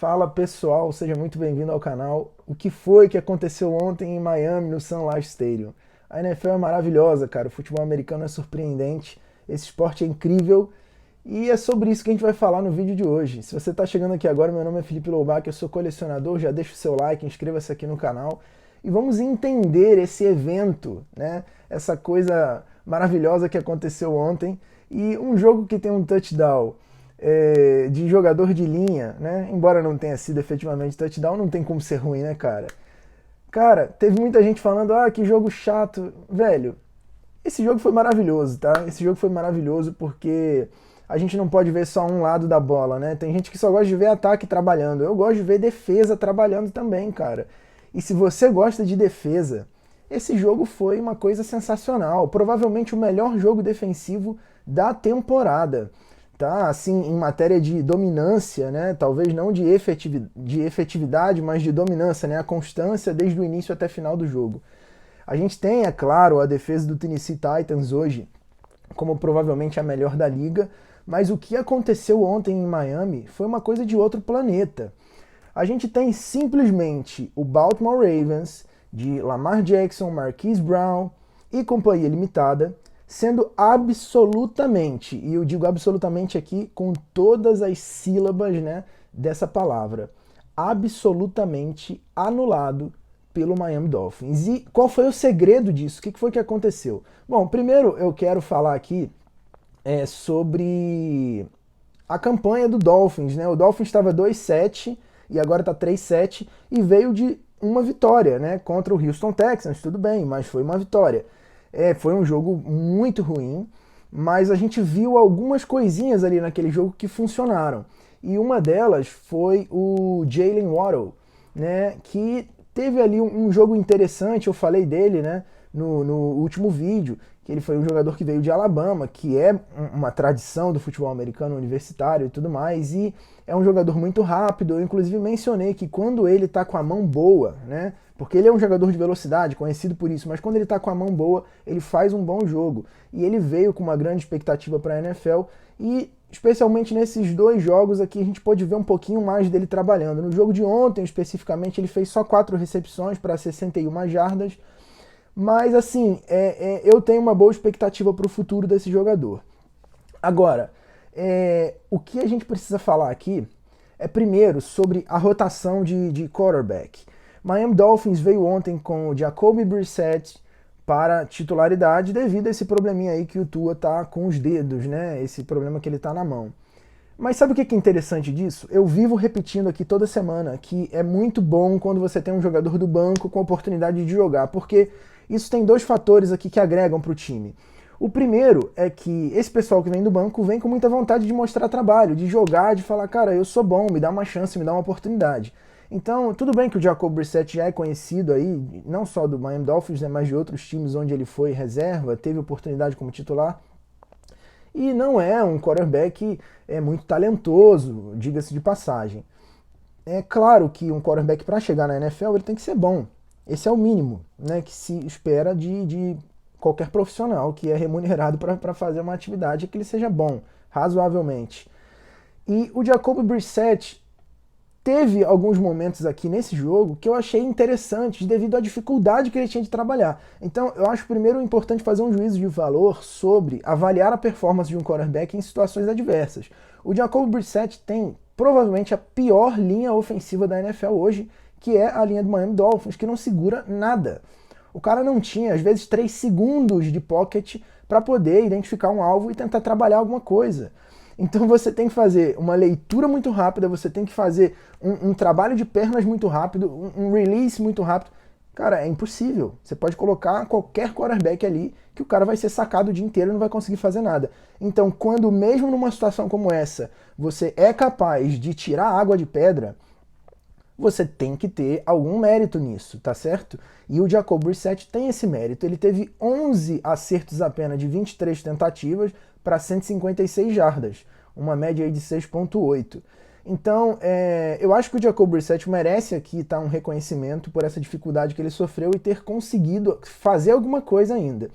Fala pessoal, seja muito bem-vindo ao canal. O que foi que aconteceu ontem em Miami, no Sun Life Stadium? A NFL é maravilhosa, cara. O futebol americano é surpreendente. Esse esporte é incrível. E é sobre isso que a gente vai falar no vídeo de hoje. Se você está chegando aqui agora, meu nome é Felipe Loubach, eu sou colecionador. Já deixa o seu like, inscreva-se aqui no canal. E vamos entender esse evento, né? Essa coisa maravilhosa que aconteceu ontem. E um jogo que tem um touchdown de jogador de linha, né? Embora não tenha sido efetivamente touchdown, não tem como ser ruim, né, cara? Cara, teve muita gente falando, que jogo chato. Velho, esse jogo foi maravilhoso, tá? Esse jogo foi maravilhoso porque a gente não pode ver só um lado da bola, né? Tem gente que só gosta de ver ataque trabalhando. Eu gosto de ver defesa trabalhando também, cara. E se você gosta de defesa, esse jogo foi uma coisa sensacional. Provavelmente o melhor jogo defensivo da temporada. Tá, assim, em matéria de dominância, né? Talvez não de efetividade, mas de dominância, né? A constância desde o início até o final do jogo. A gente tem, é claro, a defesa do Tennessee Titans hoje como provavelmente a melhor da liga, mas o que aconteceu ontem em Miami foi uma coisa de outro planeta. A gente tem simplesmente o Baltimore Ravens, de Lamar Jackson, Marquise Brown e companhia limitada, sendo absolutamente, e eu digo absolutamente aqui com todas as sílabas, né, dessa palavra, absolutamente anulado pelo Miami Dolphins. E qual foi o segredo disso? O que foi que aconteceu? Bom, primeiro eu quero falar aqui sobre a campanha do Dolphins, né? O Dolphins estava 2-7 e agora está 3-7 e veio de uma vitória, né, contra o Houston Texans, tudo bem, mas foi uma vitória. Foi um jogo muito ruim, mas a gente viu algumas coisinhas ali naquele jogo que funcionaram. E uma delas foi o Jaylen Waddle, né, que teve ali um jogo interessante, eu falei dele, né, no último vídeo, que ele foi um jogador que veio de Alabama, que é uma tradição do futebol americano universitário e tudo mais, e é um jogador muito rápido. Eu inclusive mencionei que quando ele tá com a mão boa, né, porque ele é um jogador de velocidade, conhecido por isso, mas quando ele tá com a mão boa, ele faz um bom jogo. E ele veio com uma grande expectativa para a NFL e especialmente nesses dois jogos aqui a gente pôde ver um pouquinho mais dele trabalhando. No jogo de ontem, especificamente, ele fez só 4 recepções para 61 jardas, mas assim, eu tenho uma boa expectativa para o futuro desse jogador. Agora, o que a gente precisa falar aqui é primeiro sobre a rotação de quarterback. Miami Dolphins veio ontem com o Jacoby Brissett para titularidade devido a esse probleminha aí que o Tua tá com os dedos, né? Esse problema que ele tá na mão. Mas sabe o que é interessante disso? Eu vivo repetindo aqui toda semana que é muito bom quando você tem um jogador do banco com oportunidade de jogar, porque isso tem dois fatores aqui que agregam para o time. O primeiro é que esse pessoal que vem do banco vem com muita vontade de mostrar trabalho, de jogar, de falar, cara, eu sou bom, me dá uma chance, me dá uma oportunidade. Então, tudo bem que o Jacoby Brissett já é conhecido aí, não só do Miami Dolphins, né, mas de outros times onde ele foi reserva, teve oportunidade como titular. E não é um quarterback muito talentoso, diga-se de passagem. É claro que um quarterback para chegar na NFL ele tem que ser bom. Esse é o mínimo, né, que se espera de qualquer profissional que é remunerado para fazer uma atividade, que ele seja bom, razoavelmente. E o Jacoby Brissett teve alguns momentos aqui nesse jogo que eu achei interessantes devido à dificuldade que ele tinha de trabalhar. Então, eu acho primeiro importante fazer um juízo de valor sobre avaliar a performance de um quarterback em situações adversas. O Jacoby Brissett tem provavelmente a pior linha ofensiva da NFL hoje, que é a linha do Miami Dolphins, que não segura nada. O cara não tinha, às vezes, 3 segundos de pocket para poder identificar um alvo e tentar trabalhar alguma coisa. Então você tem que fazer uma leitura muito rápida, você tem que fazer um trabalho de pernas muito rápido, um release muito rápido. Cara, é impossível. Você pode colocar qualquer quarterback ali que o cara vai ser sacado o dia inteiro e não vai conseguir fazer nada. Então, quando mesmo numa situação como essa, você é capaz de tirar água de pedra, você tem que ter algum mérito nisso, tá certo? E o Jacoby Brissett tem esse mérito. Ele teve 11 acertos apenas de 23 tentativas para 156 jardas, uma média aí de 6,8. Então, eu acho que o Jacoby Brissett merece aqui um reconhecimento por essa dificuldade que ele sofreu e ter conseguido fazer alguma coisa ainda.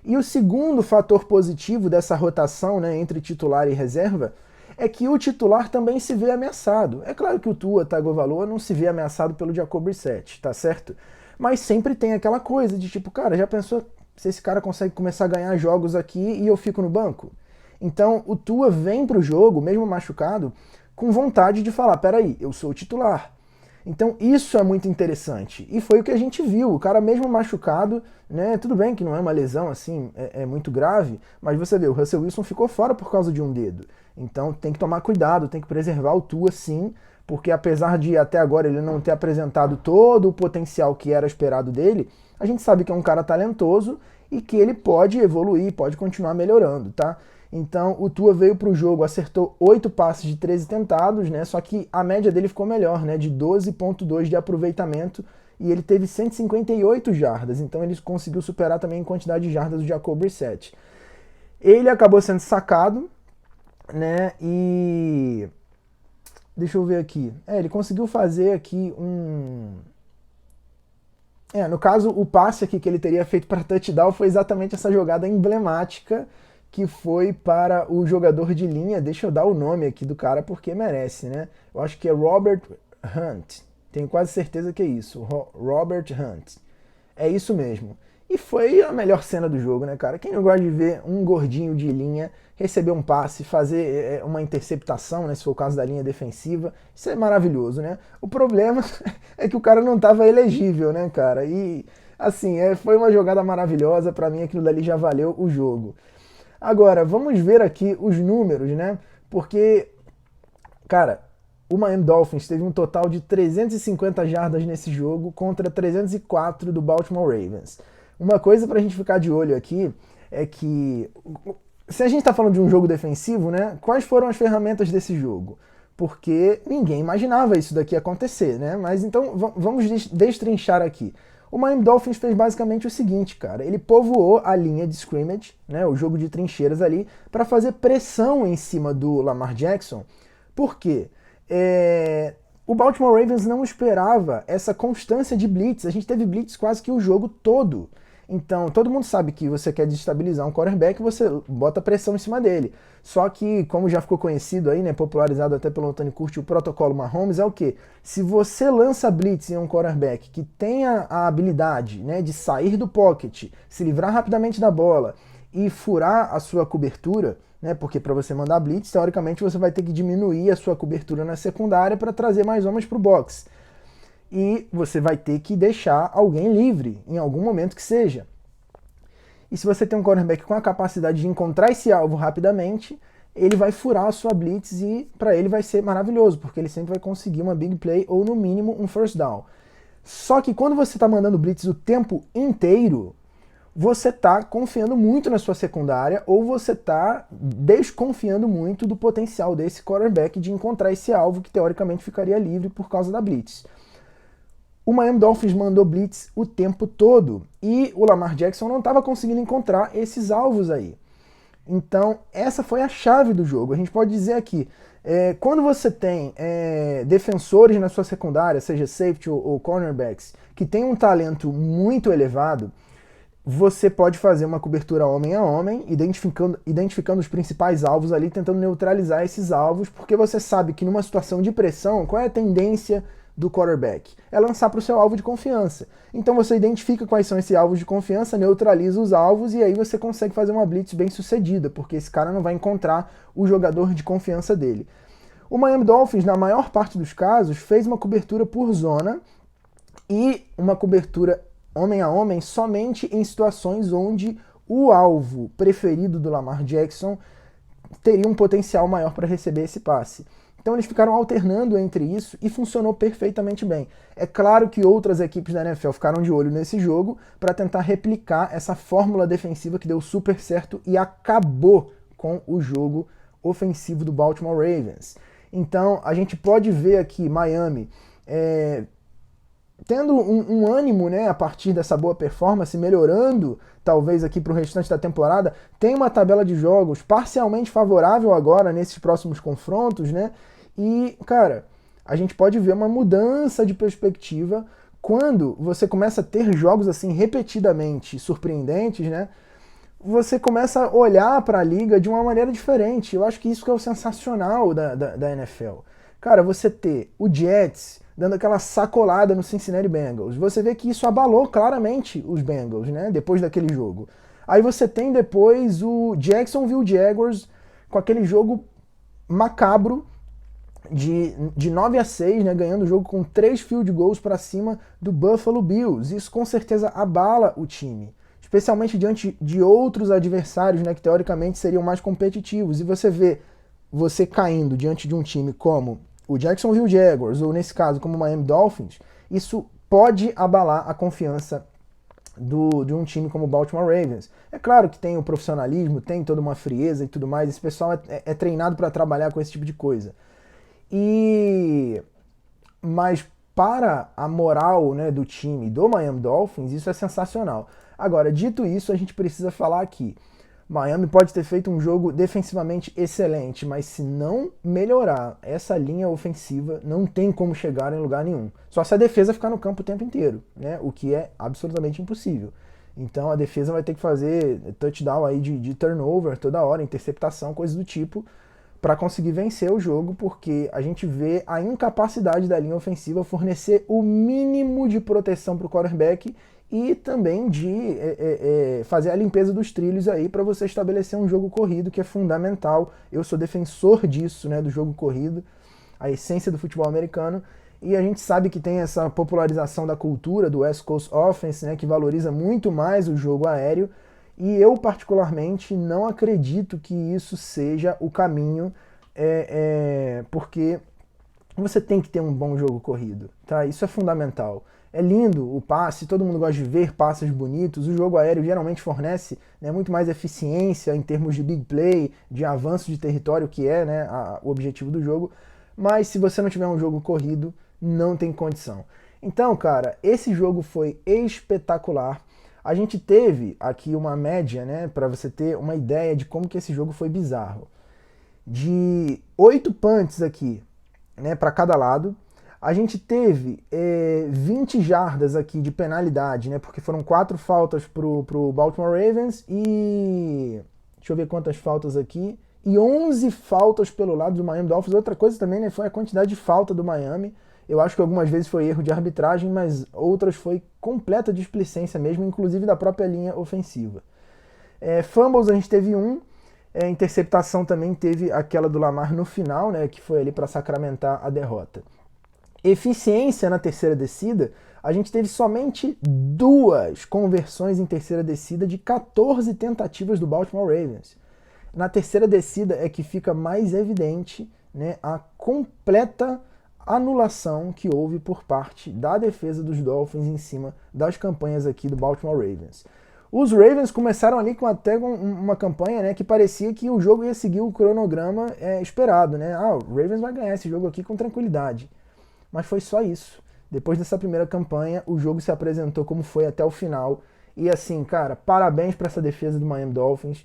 E o segundo fator positivo dessa rotação, né, entre titular e reserva é que o titular também se vê ameaçado. É claro que o Tua Tagovailoa não se vê ameaçado pelo Jacoby Brissett, tá certo? Mas sempre tem aquela coisa de tipo, cara, já pensou se esse cara consegue começar a ganhar jogos aqui e eu fico no banco? Então o Tua vem pro jogo, mesmo machucado, com vontade de falar, peraí, eu sou o titular. Então isso é muito interessante. E foi o que a gente viu. O cara mesmo machucado, né? Tudo bem que não é uma lesão assim, é muito grave, mas você vê, o Russell Wilson ficou fora por causa de um dedo. Então tem que tomar cuidado, tem que preservar o Tua sim, porque apesar de até agora ele não ter apresentado todo o potencial que era esperado dele, a gente sabe que é um cara talentoso e que ele pode evoluir, pode continuar melhorando, tá? Então o Tua veio para o jogo, acertou 8 passes de 13 tentados, né? Só que a média dele ficou melhor, né? De 12,2 de aproveitamento, e ele teve 158 jardas, então ele conseguiu superar também em quantidade de jardas do Jacoby Brissett. Ele acabou sendo sacado, né? E deixa eu ver aqui. Ele conseguiu fazer aqui um... no caso, o passe aqui que ele teria feito para touchdown foi exatamente essa jogada emblemática que foi para o jogador de linha. Deixa eu dar o nome aqui do cara porque merece, né? Eu acho que é Robert Hunt. Tenho quase certeza que é isso. Robert Hunt. É isso mesmo. E foi a melhor cena do jogo, né, cara? Quem não gosta de ver um gordinho de linha receber um passe, fazer uma interceptação, né, se for o caso da linha defensiva, isso é maravilhoso, né? O problema é que o cara não estava elegível, né, cara? E, assim, foi uma jogada maravilhosa. Pra mim aquilo dali já valeu o jogo. Agora, vamos ver aqui os números, né? Porque, cara, o Miami Dolphins teve um total de 350 jardas nesse jogo contra 304 do Baltimore Ravens. Uma coisa pra gente ficar de olho aqui é que, se a gente tá falando de um jogo defensivo, né? Quais foram as ferramentas desse jogo? Porque ninguém imaginava isso daqui acontecer, né? Mas então vamos destrinchar aqui. O Miami Dolphins fez basicamente o seguinte, cara. Ele povoou a linha de scrimmage, né, o jogo de trincheiras ali, para fazer pressão em cima do Lamar Jackson. Por quê? O Baltimore Ravens não esperava essa constância de blitz. A gente teve blitz quase que o jogo todo. Então, todo mundo sabe que você quer desestabilizar um quarterback, você bota pressão em cima dele. Só que, como já ficou conhecido aí, né, popularizado até pelo Antônio Curti, o protocolo Mahomes é o quê? Se você lança blitz em um quarterback que tenha a habilidade, né, de sair do pocket, se livrar rapidamente da bola e furar a sua cobertura, né, porque para você mandar blitz, teoricamente você vai ter que diminuir a sua cobertura na secundária para trazer mais homens para o box. E você vai ter que deixar alguém livre, em algum momento que seja. E se você tem um cornerback com a capacidade de encontrar esse alvo rapidamente, ele vai furar a sua blitz e para ele vai ser maravilhoso, porque ele sempre vai conseguir uma big play ou no mínimo um first down. Só que quando você está mandando blitz o tempo inteiro, você está confiando muito na sua secundária ou você está desconfiando muito do potencial desse quarterback de encontrar esse alvo que teoricamente ficaria livre por causa da blitz. O Miami Dolphins mandou blitz o tempo todo e o Lamar Jackson não estava conseguindo encontrar esses alvos aí. Então, essa foi a chave do jogo. A gente pode dizer aqui, quando você tem defensores na sua secundária, seja safety ou cornerbacks, que tem um talento muito elevado, você pode fazer uma cobertura homem a homem, identificando os principais alvos ali, tentando neutralizar esses alvos, porque você sabe que numa situação de pressão, qual é a tendência do quarterback? É lançar para o seu alvo de confiança. Então você identifica quais são esses alvos de confiança, neutraliza os alvos e aí você consegue fazer uma blitz bem sucedida, porque esse cara não vai encontrar o jogador de confiança dele. O Miami Dolphins, na maior parte dos casos, fez uma cobertura por zona e uma cobertura homem a homem somente em situações onde o alvo preferido do Lamar Jackson teria um potencial maior para receber esse passe. Então eles ficaram alternando entre isso e funcionou perfeitamente bem. É claro que outras equipes da NFL ficaram de olho nesse jogo para tentar replicar essa fórmula defensiva que deu super certo e acabou com o jogo ofensivo do Baltimore Ravens. Então a gente pode ver aqui Miami tendo um ânimo, né, a partir dessa boa performance, melhorando talvez aqui para o restante da temporada. Tem uma tabela de jogos parcialmente favorável agora nesses próximos confrontos, né? E, cara, a gente pode ver uma mudança de perspectiva quando você começa a ter jogos assim repetidamente surpreendentes, né? você começa a olhar para a liga de uma maneira diferente. Eu acho que isso que é o sensacional da NFL. Cara, você ter o Jets dando aquela sacolada no Cincinnati Bengals, você vê que isso abalou claramente os Bengals, né, depois daquele jogo. Aí você tem depois o Jacksonville Jaguars com aquele jogo macabro de 9-6, né, ganhando o jogo com 3 field goals para cima do Buffalo Bills. Isso com certeza abala o time, especialmente diante de outros adversários, né, que teoricamente seriam mais competitivos. E você vê você caindo diante de um time como o Jacksonville Jaguars, ou nesse caso como o Miami Dolphins, isso pode abalar a confiança de um time como o Baltimore Ravens. É claro que tem o profissionalismo, tem toda uma frieza e tudo mais, esse pessoal é treinado para trabalhar com esse tipo de coisa. Mas para a moral, né, do time do Miami Dolphins, isso é sensacional. Agora, dito isso, a gente precisa falar aqui. Miami pode ter feito um jogo defensivamente excelente, mas se não melhorar essa linha ofensiva, não tem como chegar em lugar nenhum. Só se a defesa ficar no campo o tempo inteiro, né? O que é absolutamente impossível. Então a defesa vai ter que fazer touchdown aí de turnover toda hora, interceptação, coisas do tipo, para conseguir vencer o jogo, porque a gente vê a incapacidade da linha ofensiva fornecer o mínimo de proteção para o quarterback e também de fazer a limpeza dos trilhos aí para você estabelecer um jogo corrido, que é fundamental. Eu sou defensor disso, né, do jogo corrido, a essência do futebol americano, e a gente sabe que tem essa popularização da cultura do West Coast Offense, né, que valoriza muito mais o jogo aéreo, e eu particularmente não acredito que isso seja o caminho, porque você tem que ter um bom jogo corrido, tá? Isso é fundamental. É lindo o passe, todo mundo gosta de ver passes bonitos. O jogo aéreo geralmente fornece, né, muito mais eficiência em termos de big play, de avanço de território, que é, né, o objetivo do jogo. Mas se você não tiver um jogo corrido, não tem condição. Então, cara, esse jogo foi espetacular. A gente teve aqui uma média, né, para você ter uma ideia de como que esse jogo foi bizarro. De 8 punts aqui, né, para cada lado. A gente teve 20 jardas aqui de penalidade, né? Porque foram 4 faltas pro Baltimore Ravens e... deixa eu ver quantas faltas aqui. E 11 faltas pelo lado do Miami Dolphins. Outra coisa também, né, foi a quantidade de falta do Miami. Eu acho que algumas vezes foi erro de arbitragem, mas outras foi completa displicência mesmo, inclusive da própria linha ofensiva. Fumbles a gente teve um. Interceptação também teve aquela do Lamar no final, né? Que foi ali para sacramentar a derrota. Eficiência na terceira descida, a gente teve somente 2 conversões em terceira descida de 14 tentativas do Baltimore Ravens. Na terceira descida é que fica mais evidente, né, a completa anulação que houve por parte da defesa dos Dolphins em cima das campanhas aqui do Baltimore Ravens. Os Ravens começaram ali com até uma campanha, né, que parecia que o jogo ia seguir o cronograma esperado, né? O Ravens vai ganhar esse jogo aqui com tranquilidade. Mas foi só isso. Depois dessa primeira campanha, o jogo se apresentou como foi até o final. E assim, cara, parabéns para essa defesa do Miami Dolphins.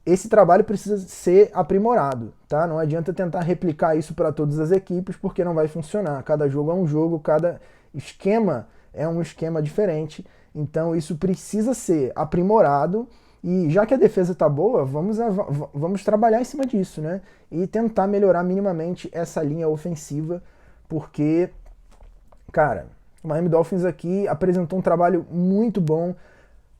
Esse trabalho precisa ser aprimorado, tá? Não adianta tentar replicar isso para todas as equipes, porque não vai funcionar. Cada jogo é um jogo, cada esquema é um esquema diferente. Então isso precisa ser aprimorado. E já que a defesa tá boa, vamos trabalhar em cima disso, né? E tentar melhorar minimamente essa linha ofensiva, porque, cara, o Miami Dolphins aqui apresentou um trabalho muito bom.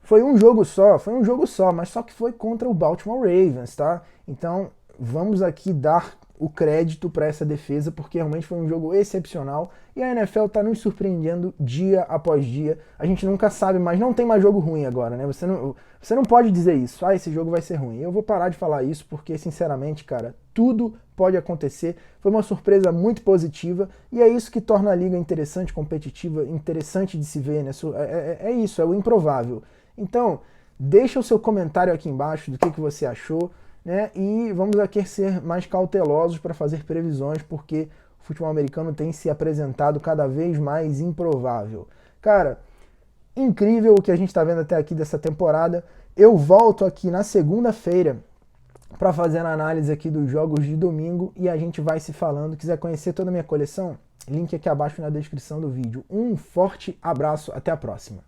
Foi um jogo só, mas só que foi contra o Baltimore Ravens, tá? Então, vamos aqui dar o crédito para essa defesa, porque realmente foi um jogo excepcional e a NFL tá nos surpreendendo dia após dia. A gente nunca sabe, mas não tem mais jogo ruim agora, né? Você não pode dizer isso, esse jogo vai ser ruim. Eu vou parar de falar isso porque, sinceramente, cara, tudo pode acontecer. Foi uma surpresa muito positiva e é isso que torna a liga interessante, competitiva, interessante de se ver, né? Isso, é o improvável. Então, deixa o seu comentário aqui embaixo do que você achou, né? E vamos aqui ser mais cautelosos para fazer previsões, porque o futebol americano tem se apresentado cada vez mais improvável. Cara, incrível o que a gente está vendo até aqui dessa temporada. Eu volto aqui na segunda-feira para fazer a análise aqui dos jogos de domingo e a gente vai se falando. Quiser conhecer toda a minha coleção? Link aqui abaixo na descrição do vídeo. Um forte abraço, até a próxima.